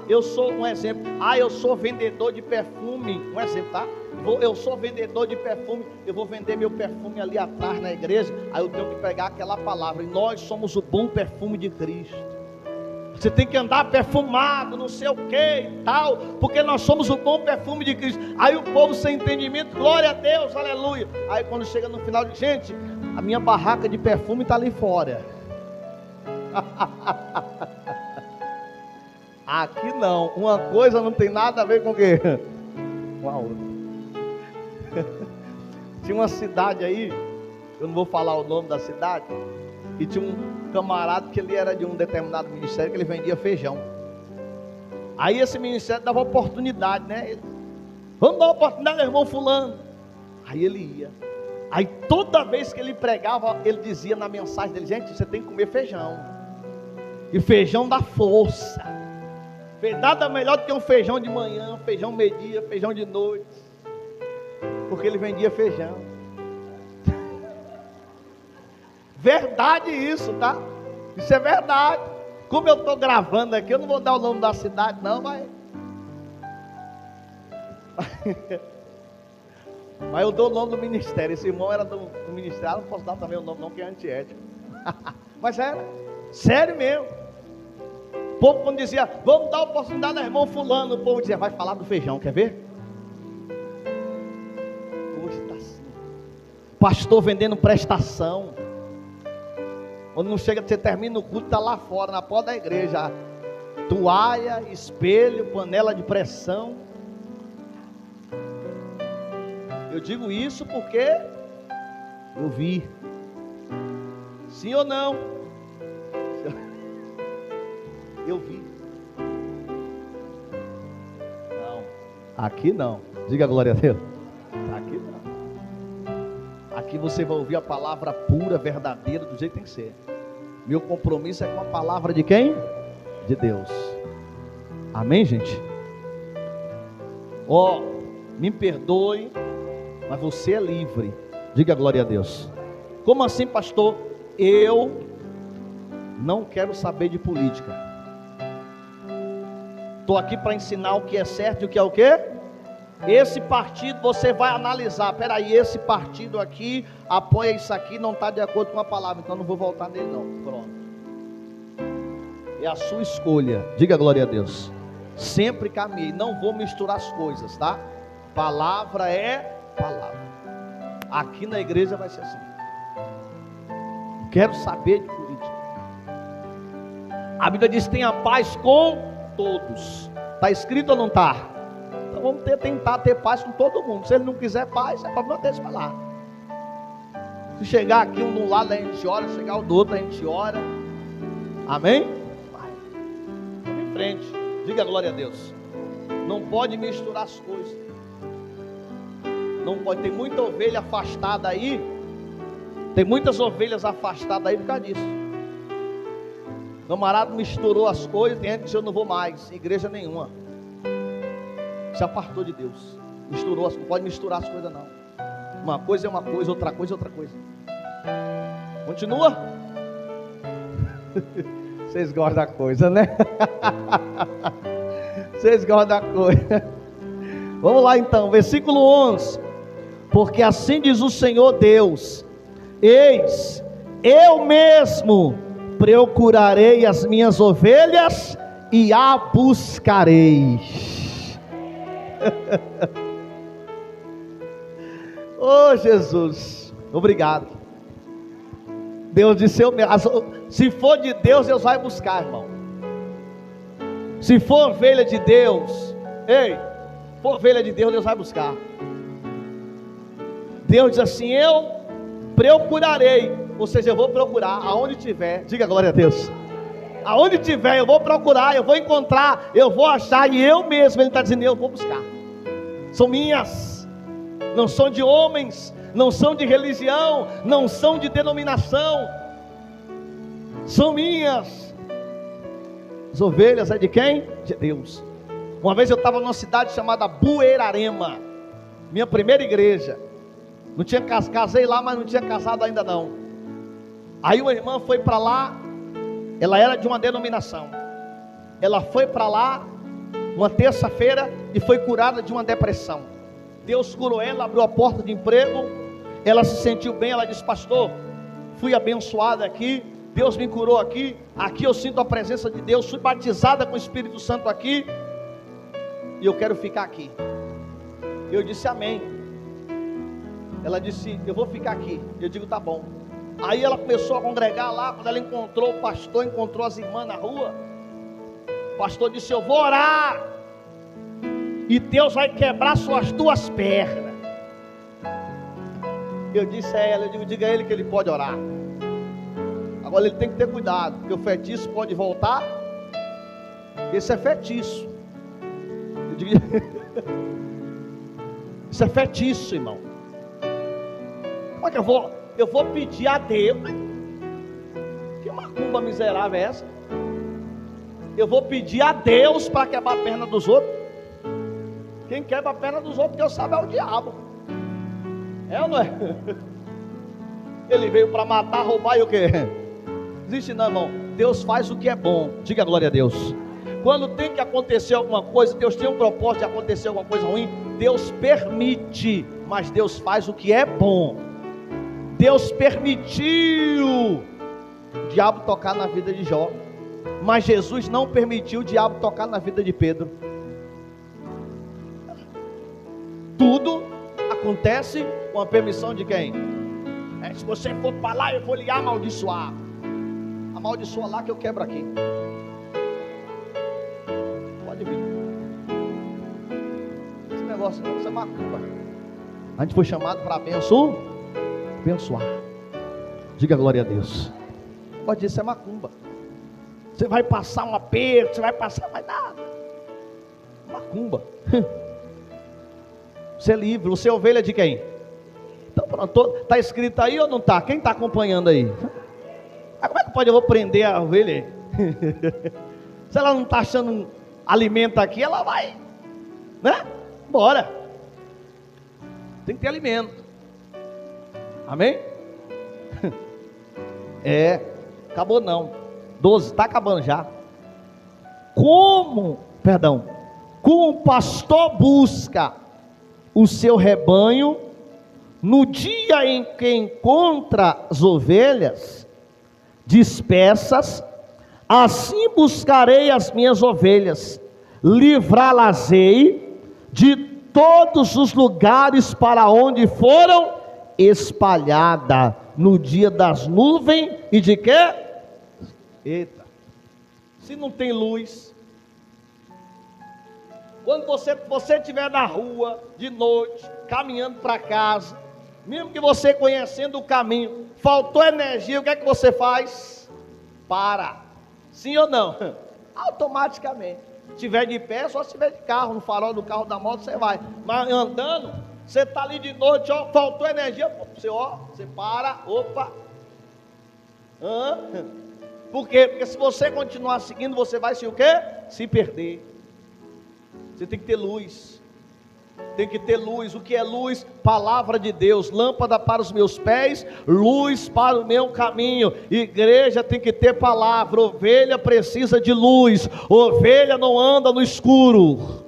B: Eu sou um exemplo. Eu sou vendedor de perfume. Um exemplo, tá? Eu sou vendedor de perfume. Eu vou vender meu perfume ali atrás na igreja. Aí eu tenho que pegar aquela palavra. E nós somos o bom perfume de Cristo. Você tem que andar perfumado, não sei o que e tal, porque nós somos o bom perfume de Cristo. Aí o povo sem entendimento, glória a Deus, aleluia. Aí quando chega no final, gente, a minha barraca de perfume está ali fora. Aqui não, uma coisa não tem nada a ver com o quê? Com a outra. Tinha uma cidade aí, eu não vou falar o nome da cidade, e tinha um camarada que ele era de um determinado ministério, que ele vendia feijão. Aí esse ministério dava oportunidade, né? Vamos dar oportunidade ao irmão fulano. Aí ele ia. Aí toda vez que ele pregava, ele dizia na mensagem dele: gente, você tem que comer feijão. E feijão dá força. Nada melhor do que um feijão de manhã, feijão meio-dia, feijão de noite. Porque ele vendia feijão. Verdade isso, tá? Isso é verdade. Como eu estou gravando aqui, eu não vou dar o nome da cidade não, mas eu dou o nome do ministério. Esse irmão era do ministério, não posso dar também o nome não, que é antiético. Mas era, sério mesmo. O povo quando dizia: vamos dar oportunidade ao irmão fulano, o povo dizia: vai falar do feijão, quer ver? Hoje está assim. Pastor vendendo prestação. Quando não chega, você termina o culto, está lá fora, na porta da igreja. Toalha, espelho, panela de pressão. Eu digo isso porque eu vi. Sim ou não? Eu vi. Não, aqui não. Diga glória a Deus. Aqui não. Aqui você vai ouvir a palavra pura, verdadeira, do jeito que tem que ser. Meu compromisso é com a palavra de quem? De Deus. Amém, gente? Me perdoe, mas você é livre. Diga glória a Deus. Como assim, pastor? Eu não quero saber de política. Estou aqui para ensinar o que é certo e o que é o quê? Esse partido você vai analisar. Peraí, esse partido aqui apoia isso aqui, não está de acordo com a palavra, então não vou voltar nele não. Pronto. É a sua escolha. Diga glória a Deus. Sempre caminhei, não vou misturar as coisas, tá? Palavra é palavra. Aqui na igreja vai ser assim. Quero saber de política. A Bíblia diz: tenha paz com todos. Está escrito ou não está? Então vamos tentar ter paz com todo mundo. Se ele não quiser paz, é para manter isso para lá. Se chegar aqui um do lado a gente ora, se chegar o do outro a gente ora. Amém? Vai. Vamos em frente. Diga glória a Deus. Não pode misturar as coisas. Não pode. Tem muita ovelha afastada aí. Tem muitas ovelhas afastadas aí por causa disso. O camarada misturou as coisas. Tem gente que disse: eu não vou mais igreja nenhuma. Se apartou de Deus. Misturou, não pode misturar as coisas não. Uma coisa é uma coisa, outra coisa é outra coisa. Continua. Vocês gostam da coisa, né? Vocês gostam da coisa. Vamos lá então, versículo 11. Porque assim diz o Senhor Deus: eis, eu mesmo procurarei as minhas ovelhas e a buscarei. Oh Jesus, obrigado. Deus disse: se for de Deus, Deus vai buscar, irmão. Se for ovelha de Deus, ei, for ovelha de Deus, Deus vai buscar. Deus diz assim: eu procurarei, ou seja, eu vou procurar aonde tiver. Diga glória a Deus. Aonde tiver, eu vou procurar, eu vou encontrar, eu vou achar, e eu mesmo, Ele está dizendo, eu vou buscar. São minhas, não são de homens, não são de religião, não são de denominação, são minhas. As ovelhas é de quem? De Deus. Uma vez eu estava numa cidade chamada Buerarema, minha primeira igreja. Não tinha casei lá, mas não tinha casado ainda não. Aí uma irmã foi para lá, ela era de uma denominação. Ela foi para lá uma terça-feira e foi curada de uma depressão. Deus curou ela, abriu a porta de emprego. Ela se sentiu bem, ela disse: pastor, fui abençoada aqui, Deus me curou aqui, aqui eu sinto a presença de Deus, fui batizada com o Espírito Santo aqui, e eu quero ficar aqui. Eu disse amém. Ela disse: eu vou ficar aqui. Eu digo: tá bom. Aí ela começou a congregar lá. Quando ela encontrou o pastor, encontrou as irmãs na rua, o pastor disse: eu vou orar, e Deus vai quebrar suas duas pernas. Eu disse a ela, eu digo: diga a ele que ele pode orar. Agora ele tem que ter cuidado, porque o feitiço pode voltar. Esse é feitiço. Eu digo, isso é feitiço, irmão. Como é que eu vou pedir a Deus? Que macumba miserável é essa? Eu vou pedir a Deus para quebrar a perna dos outros? Quem quebra a perna dos outros, Deus sabe, é o diabo. É ou não é? Ele veio para matar, roubar e o quê? Existe não, irmão. Deus faz o que é bom. Diga glória a Deus. Quando tem que acontecer alguma coisa, Deus tem um propósito de acontecer alguma coisa ruim, Deus permite, mas Deus faz o que é bom. Deus permitiu o diabo tocar na vida de Jó, mas Jesus não permitiu o diabo tocar na vida de Pedro. Tudo acontece com a permissão de quem? Se você for para lá, eu vou lhe amaldiçoar. Amaldiçoa lá que eu quebro aqui. Pode vir. Esse negócio não, isso é macumba. A gente foi chamado para abençoar. Diga glória a Deus. Pode dizer, isso é macumba. Você vai passar um aperto, você vai passar mais nada. Macumba. Você é livre, você é ovelha de quem? Então pronto, está escrito aí ou não está? Quem está acompanhando aí? Como é que pode eu vou prender a ovelha? Se ela não está achando alimento aqui, ela vai, né? Bora. Tem que ter alimento. Amém? Acabou não. 12, está acabando já. Como o pastor busca o seu rebanho no dia em que encontra as ovelhas dispersas, assim buscarei as minhas ovelhas, livrá-las-ei de todos os lugares para onde foram espalhadas no dia das nuvens e de quê? Eita, se não tem luz, quando você estiver na rua de noite, caminhando para casa, mesmo que você conhecendo o caminho, faltou energia, o que é que você faz? Para. Sim ou não? Automaticamente. Se estiver de pé, só se estiver de carro, no farol do carro da moto, você vai. Mas andando, você está ali de noite, ó, faltou energia, você para, opa. Por quê? Porque se você continuar seguindo, você vai se o quê? Se perder. Você tem que ter luz. Tem que ter luz. O que é luz? Palavra de Deus. Lâmpada para os meus pés, luz para o meu caminho. Igreja tem que ter palavra. Ovelha precisa de luz. Ovelha não anda no escuro.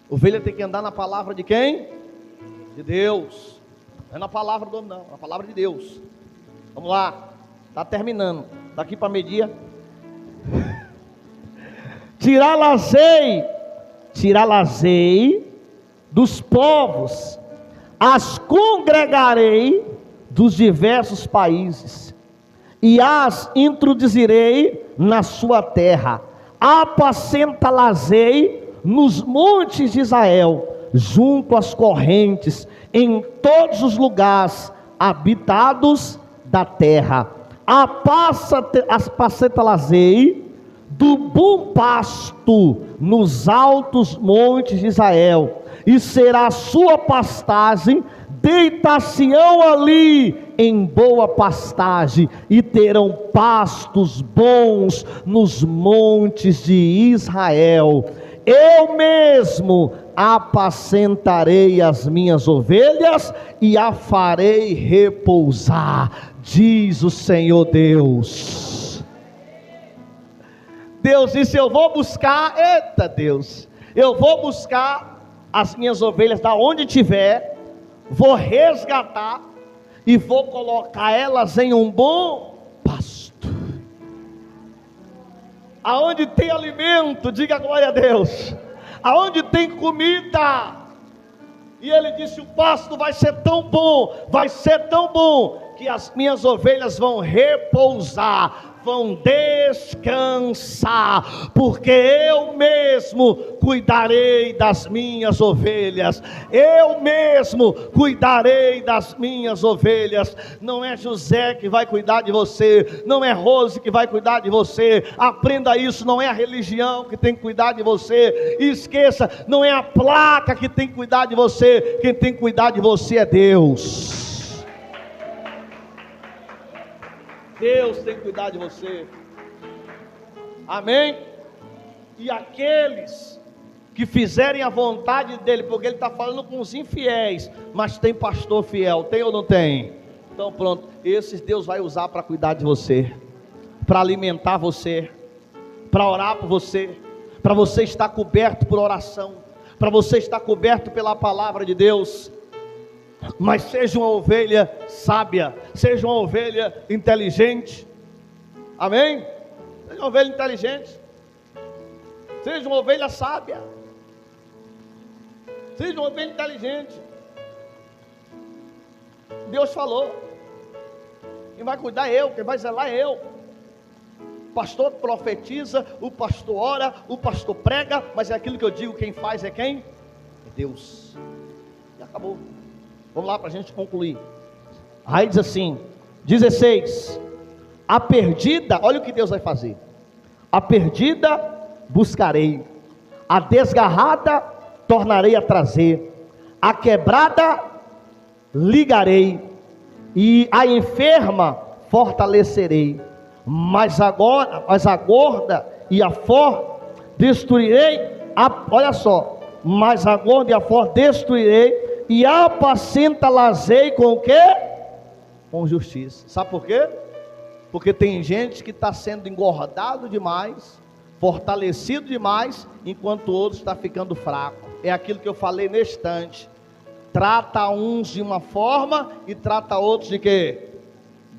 B: Ovelha tem que andar na palavra de quem? De Deus. Não é na palavra do homem, não, é na palavra de Deus. Vamos lá, está terminando. Daqui para meio-dia. Tirá-las-ei dos povos, as congregarei dos diversos países, e as introduzirei na sua terra. Apacentá-las-ei nos montes de Israel, junto às correntes, em todos os lugares habitados da terra. Apacentá-las-ei do bom pasto nos altos montes de Israel, e será a sua pastagem. Deitar-se-ão ali em boa pastagem, e terão pastos bons nos montes de Israel. Eu mesmo apacentarei as minhas ovelhas e a farei repousar, diz o Senhor Deus. Deus disse: eu vou buscar, eita Deus, eu vou buscar as minhas ovelhas da onde tiver, vou resgatar e vou colocar elas em um bom pasto. Aonde tem alimento, diga glória a Deus. Aonde tem comida. E ele disse: o pasto vai ser tão bom, vai ser tão bom, que as minhas ovelhas vão repousar, vão descansar, porque eu mesmo cuidarei das minhas ovelhas. Eu mesmo cuidarei das minhas ovelhas. Não é José que vai cuidar de você, não é Rose que vai cuidar de você. Aprenda isso, não é a religião que tem que cuidar de você. E esqueça, não é a placa que tem que cuidar de você. Quem tem que cuidar de você é Deus. Deus tem que cuidar de você. Amém? E aqueles que fizerem a vontade dele, porque ele está falando com os infiéis, mas tem pastor fiel, tem ou não tem? Então pronto, esses Deus vai usar para cuidar de você, para alimentar você, para orar por você, para você estar coberto por oração, para você estar coberto pela palavra de Deus. Mas seja uma ovelha sábia, seja uma ovelha inteligente. Amém? Seja uma ovelha inteligente, seja uma ovelha sábia, seja uma ovelha inteligente. Deus falou: quem vai cuidar é eu, quem vai zelar é eu. O pastor profetiza, o pastor ora, o pastor prega, mas é aquilo que eu digo, quem faz é quem? É Deus. E acabou. Vamos lá para a gente concluir. Aí diz assim, 16: a perdida, olha o que Deus vai fazer. A perdida buscarei, a desgarrada tornarei a trazer, a quebrada ligarei, e a enferma fortalecerei, mas a gorda e a for destruirei, olha só, mas a gorda e a for destruirei, e apacenta-las-ei com o quê? Com justiça. Sabe por quê? Porque tem gente que está sendo engordado demais, fortalecido demais, enquanto outros está ficando fraco. É aquilo que eu falei neste instante. Trata uns de uma forma e trata outros de quê?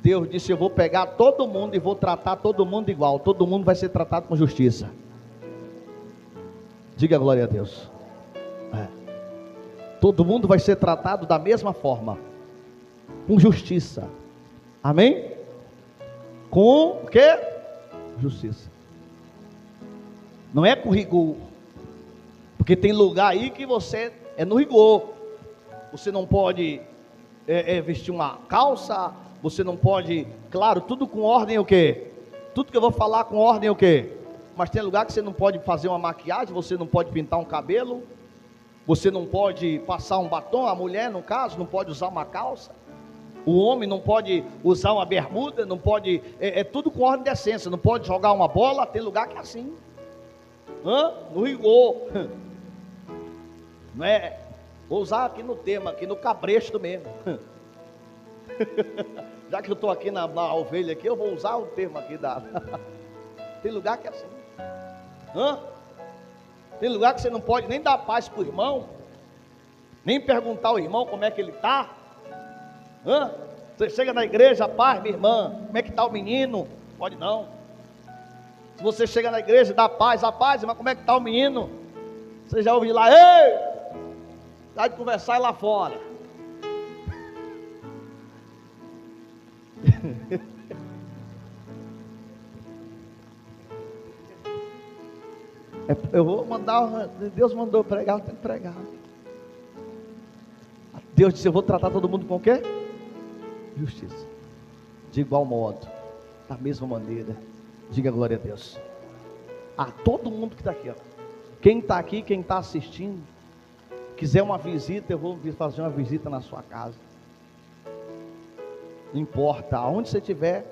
B: Deus disse: eu vou pegar todo mundo e vou tratar todo mundo igual. Todo mundo vai ser tratado com justiça. Diga glória a Deus. Todo mundo vai ser tratado da mesma forma, com justiça. Amém? Com o quê? Justiça. Não é com rigor. Porque tem lugar aí que você é no rigor. Você não pode vestir uma calça, você não pode, claro, tudo com ordem o quê? Tudo que eu vou falar com ordem o quê? Mas tem lugar que você não pode fazer uma maquiagem, você não pode pintar um cabelo, você não pode passar um batom, a mulher no caso não pode usar uma calça, o homem não pode usar uma bermuda, não pode, é tudo com ordem de decência, não pode jogar uma bola, tem lugar que é assim, no rigor. Não é? Vou usar aqui no tema, aqui no cabresto mesmo. Já que eu estou aqui na ovelha aqui, eu vou usar o termo aqui da... Tem lugar que é assim. Tem lugar que você não pode nem dar paz para o irmão, nem perguntar ao irmão como é que ele está. Você chega na igreja, paz, minha irmã, como é que está o menino? Pode não. Se você chega na igreja, dá paz, mas como é que está o menino? Você já ouve lá, ei, dá de conversar lá fora. Eu vou mandar, Deus mandou pregar, eu tenho que pregar. Deus disse, eu vou tratar todo mundo com o quê? Justiça. De igual modo, da mesma maneira. Diga glória a Deus. A todo mundo que está aqui, ó. Quem está aqui, quem está assistindo, quiser uma visita, eu vou fazer uma visita na sua casa. Não importa, aonde você estiver.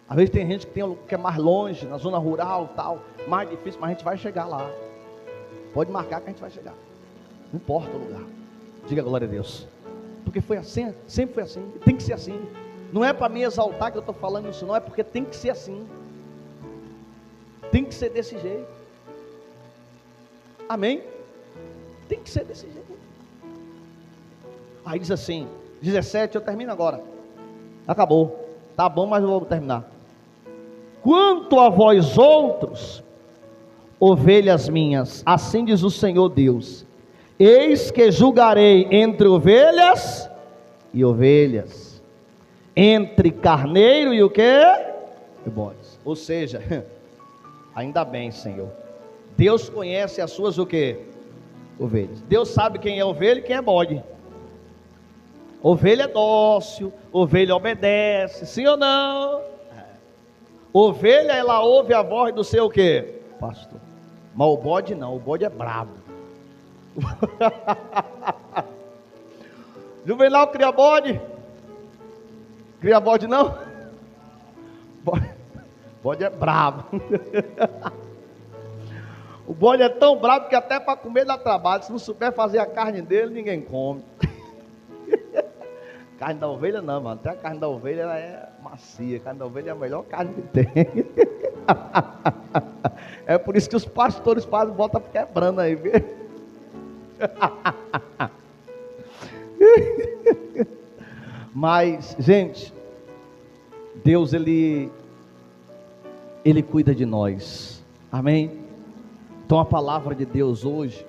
B: Às vezes tem gente que é mais longe, na zona rural, tal, mais difícil, mas a gente vai chegar lá. Pode marcar que a gente vai chegar. Não importa o lugar. Diga glória a Deus. Porque foi assim, sempre foi assim, tem que ser assim. Não é para me exaltar que eu estou falando isso, não, é porque tem que ser assim. Tem que ser desse jeito. Amém? Tem que ser desse jeito. Aí diz assim, 17, eu termino agora. Acabou. Tá bom, mas eu vou terminar. Quanto a vós outros, ovelhas minhas, assim diz o Senhor Deus, eis que julgarei entre ovelhas e ovelhas, entre carneiro e o quê? E bodes. Ou seja, ainda bem, Senhor, Deus conhece as suas o quê? Ovelhas. Deus sabe quem é ovelha e quem é bode. Ovelha é dócil, ovelha obedece, sim ou não? Ovelha, ela ouve a voz do seu o quê? Pastor. Mas o bode não, o bode é brabo. Juvenal cria bode? Cria bode não? Bode é brabo. O bode é tão brabo que até para comer dá trabalho. Se não souber fazer a carne dele, ninguém come. Carne da ovelha não, mano. Até a carne da ovelha ela é macia. A carne da ovelha é a melhor carne que tem. É por isso que os pastores fazem, botam quebrando aí, viu? Mas, gente, Deus ele cuida de nós. Amém? Então a palavra de Deus hoje,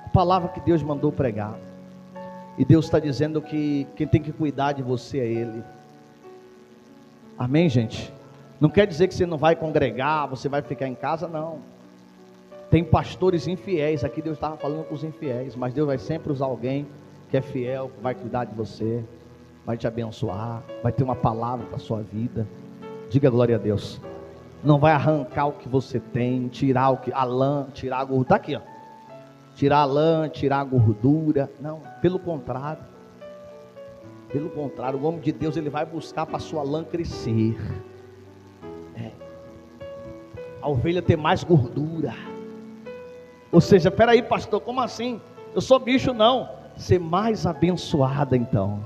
B: a palavra que Deus mandou pregar, e Deus está dizendo que quem tem que cuidar de você é Ele. Amém, gente? Não quer dizer que você não vai congregar, você vai ficar em casa, não. Tem pastores infiéis, aqui Deus estava falando com os infiéis, mas Deus vai sempre usar alguém que é fiel, que vai cuidar de você, vai te abençoar, vai ter uma palavra para a sua vida. Diga glória a Deus. Não vai arrancar o que você tem, tirar a lã, tirar a gordura, está aqui, ó. Tirar a lã, tirar a gordura, não, pelo contrário, o homem de Deus, ele vai buscar para a sua lã crescer, a ovelha ter mais gordura, ou seja, peraí pastor, como assim? Eu sou bicho não, ser mais abençoada então,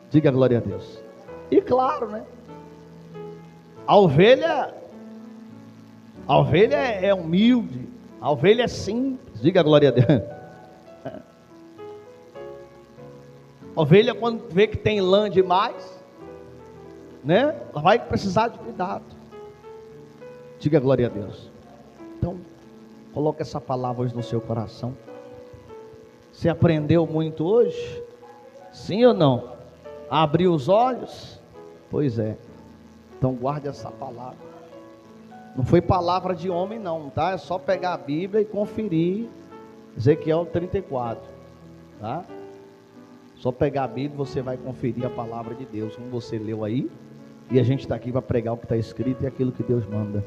B: diga glória a Deus, e claro, né, a ovelha é humilde, a ovelha é simples, diga glória a Deus. A ovelha quando vê que tem lã demais, né, ela vai precisar de cuidado, diga glória a Deus. Então, coloque essa palavra hoje no seu coração. Você aprendeu muito hoje? Sim ou não? Abriu os olhos? Pois é, então guarde essa palavra. Não foi palavra de homem não, tá? É só pegar a Bíblia e conferir Ezequiel 34, tá? Só pegar a Bíblia, você vai conferir a palavra de Deus, como você leu aí. E a gente está aqui para pregar o que está escrito e aquilo que Deus manda.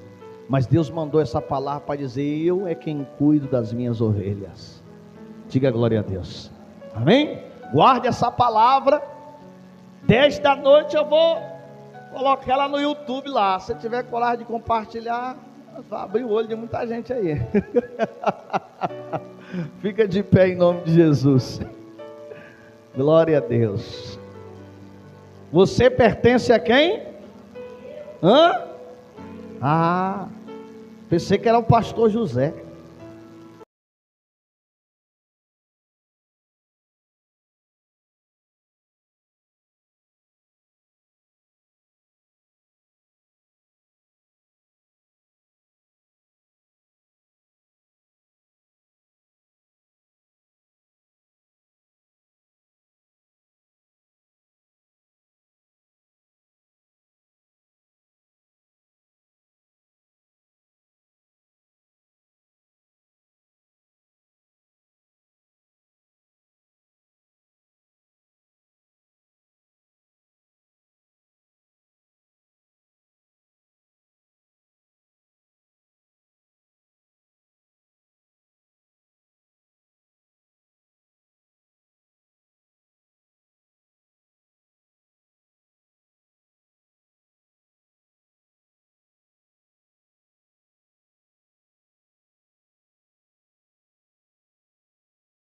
B: Mas Deus mandou essa palavra para dizer, eu é quem cuido das minhas ovelhas. Diga glória a Deus. Amém? Guarde essa palavra. 10 da noite eu vou colocar ela no YouTube lá. Se tiver coragem de compartilhar, Vai abrir o olho de muita gente aí. Fica de pé em nome de Jesus. Glória a Deus. Você pertence a quem? Hã? Ah, pensei que era o pastor José.